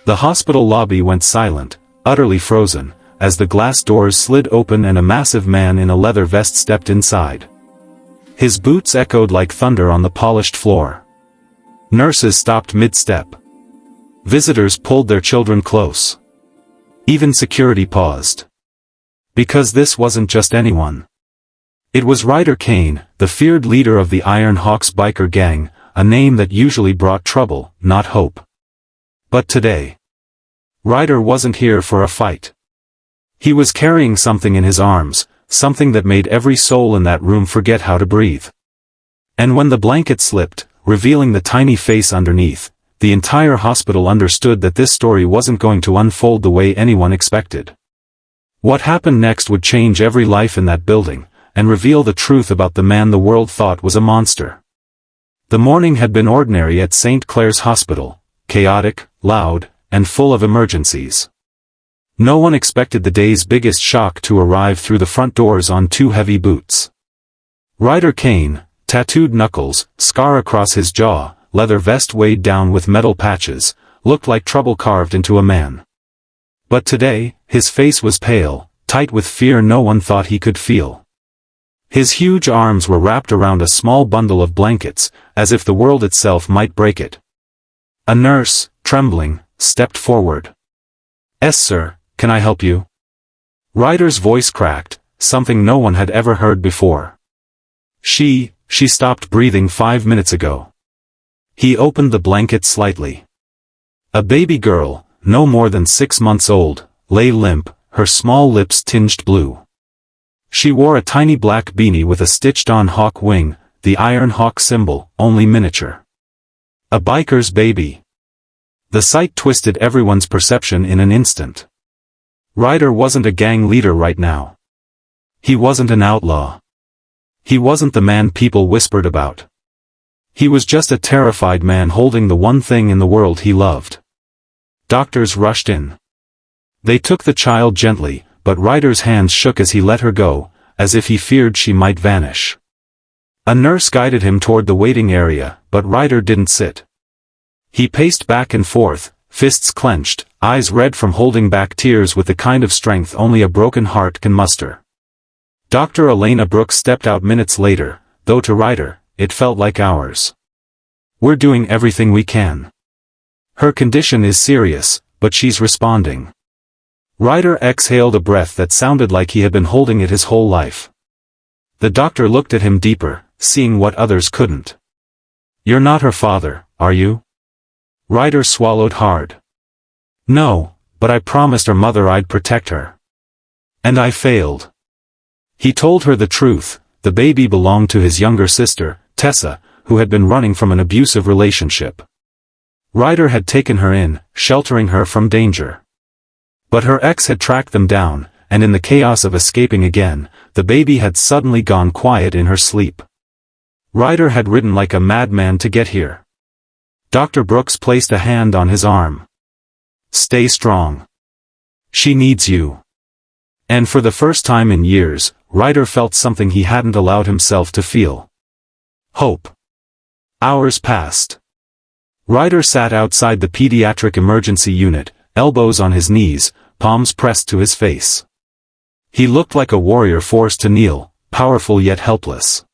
The hospital lobby went silent, utterly frozen, as the glass doors slid open and a massive man in a leather vest stepped inside. His boots echoed like thunder on the polished floor. Nurses stopped mid-step. Visitors pulled their children close. Even security paused. Because this wasn't just anyone. It was Ryder Kane, the feared leader of the Iron Hawks biker gang, a name that usually brought trouble, not hope. But today, Ryder wasn't here for a fight. He was carrying something in his arms, something that made every soul in that room forget how to breathe. And when the blanket slipped, revealing the tiny face underneath, the entire hospital understood that this story wasn't going to unfold the way anyone expected. What happened next would change every life in that building, and reveal the truth about the man the world thought was a monster. The morning had been ordinary at St. Clair's Hospital, chaotic, loud, and full of emergencies. No one expected the day's biggest shock to arrive through the front doors on 2 heavy boots. Ryder Kane, tattooed knuckles, scar across his jaw, leather vest weighed down with metal patches, looked like trouble carved into a man. But today, his face was pale, tight with fear no one thought he could feel. His huge arms were wrapped around a small bundle of blankets, as if the world itself might break it. A nurse, trembling, stepped forward. "Yes, sir, can I help you?" Ryder's voice cracked, something no one had ever heard before. She stopped breathing 5 minutes ago. He opened the blanket slightly. A baby girl, no more than 6 months old, lay limp, her small lips tinged blue. She wore a tiny black beanie with a stitched-on hawk wing, the Iron Hawk symbol, only miniature. A biker's baby. The sight twisted everyone's perception in an instant. Ryder wasn't a gang leader right now. He wasn't an outlaw. He wasn't the man people whispered about. He was just a terrified man holding the one thing in the world he loved. Doctors rushed in. They took the child gently, but Ryder's hands shook as he let her go, as if he feared she might vanish. A nurse guided him toward the waiting area, but Ryder didn't sit. He paced back and forth, fists clenched, eyes red from holding back tears with the kind of strength only a broken heart can muster. Dr. Elena Brooks stepped out minutes later, though to Ryder, it felt like hours. "We're doing everything we can. Her condition is serious, but she's responding." Ryder exhaled a breath that sounded like he had been holding it his whole life. The doctor looked at him deeper, seeing what others couldn't. "You're not her father, are you?" Ryder swallowed hard. "No, but I promised her mother I'd protect her. And I failed." He told her the truth. The baby belonged to his younger sister, Tessa, who had been running from an abusive relationship. Ryder had taken her in, sheltering her from danger. But her ex had tracked them down, and in the chaos of escaping again, the baby had suddenly gone quiet in her sleep. Ryder had ridden like a madman to get here. Dr. Brooks placed a hand on his arm. "Stay strong. She needs you." And for the first time in years, Ryder felt something he hadn't allowed himself to feel. Hope. Hours passed. Ryder sat outside the pediatric emergency unit, elbows on his knees, palms pressed to his face. He looked like a warrior forced to kneel, powerful yet helpless.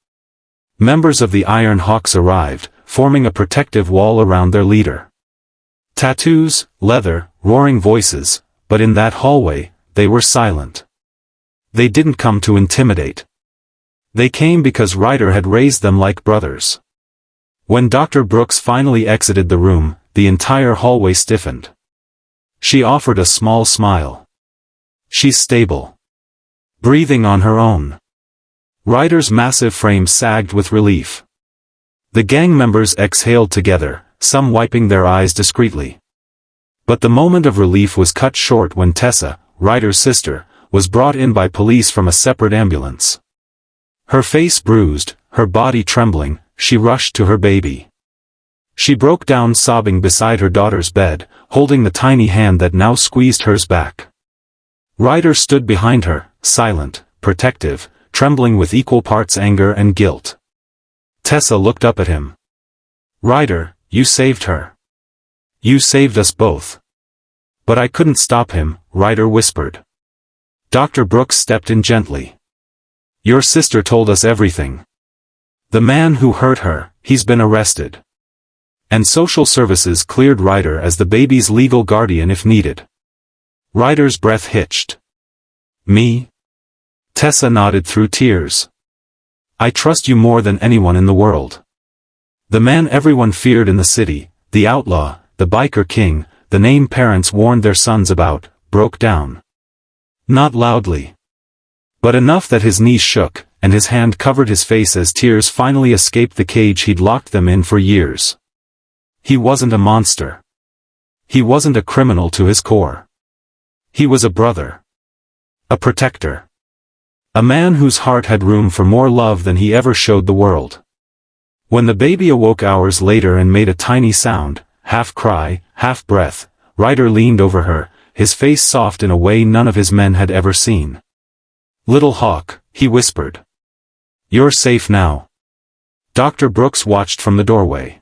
Members of the Iron Hawks arrived, forming a protective wall around their leader. Tattoos, leather, roaring voices, but in that hallway, they were silent. They didn't come to intimidate. They came because Ryder had raised them like brothers. When Dr. Brooks finally exited the room, the entire hallway stiffened. She offered a small smile. "She's stable. Breathing on her own." Ryder's massive frame sagged with relief. The gang members exhaled together, some wiping their eyes discreetly. But the moment of relief was cut short when Tessa, Ryder's sister, was brought in by police from a separate ambulance. Her face bruised, her body trembling, she rushed to her baby. She broke down sobbing beside her daughter's bed, holding the tiny hand that now squeezed hers back. Ryder stood behind her, silent, protective, trembling with equal parts anger and guilt. Tessa looked up at him. "Ryder, you saved her. You saved us both." But I couldn't stop him, Ryder whispered. Dr. Brooks stepped in gently. Your sister told us everything. The man who hurt her, he's been arrested. And social services cleared Ryder as the baby's legal guardian if needed. Ryder's breath hitched. Me? Tessa nodded through tears. I trust you more than anyone in the world. The man everyone feared in the city, the outlaw, the biker king, the name parents warned their sons about, broke down. Not loudly. But enough that his knees shook, and his hand covered his face as tears finally escaped the cage he'd locked them in for years. He wasn't a monster. He wasn't a criminal to his core. He was a brother. A protector. A man whose heart had room for more love than he ever showed the world. When the baby awoke hours later and made a tiny sound, half cry, half breath, Ryder leaned over her, his face soft in a way none of his men had ever seen. Little Hawk, he whispered. You're safe now. Dr. Brooks watched from the doorway.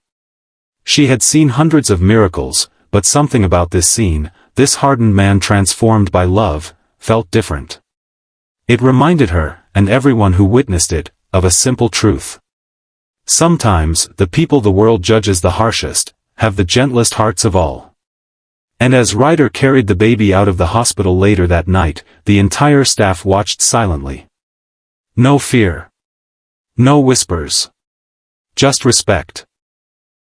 She had seen hundreds of miracles, but something about this scene, this hardened man transformed by love, felt different. It reminded her, and everyone who witnessed it, of a simple truth. Sometimes, the people the world judges the harshest, have the gentlest hearts of all. And as Ryder carried the baby out of the hospital later that night, the entire staff watched silently. No fear. No whispers. Just respect.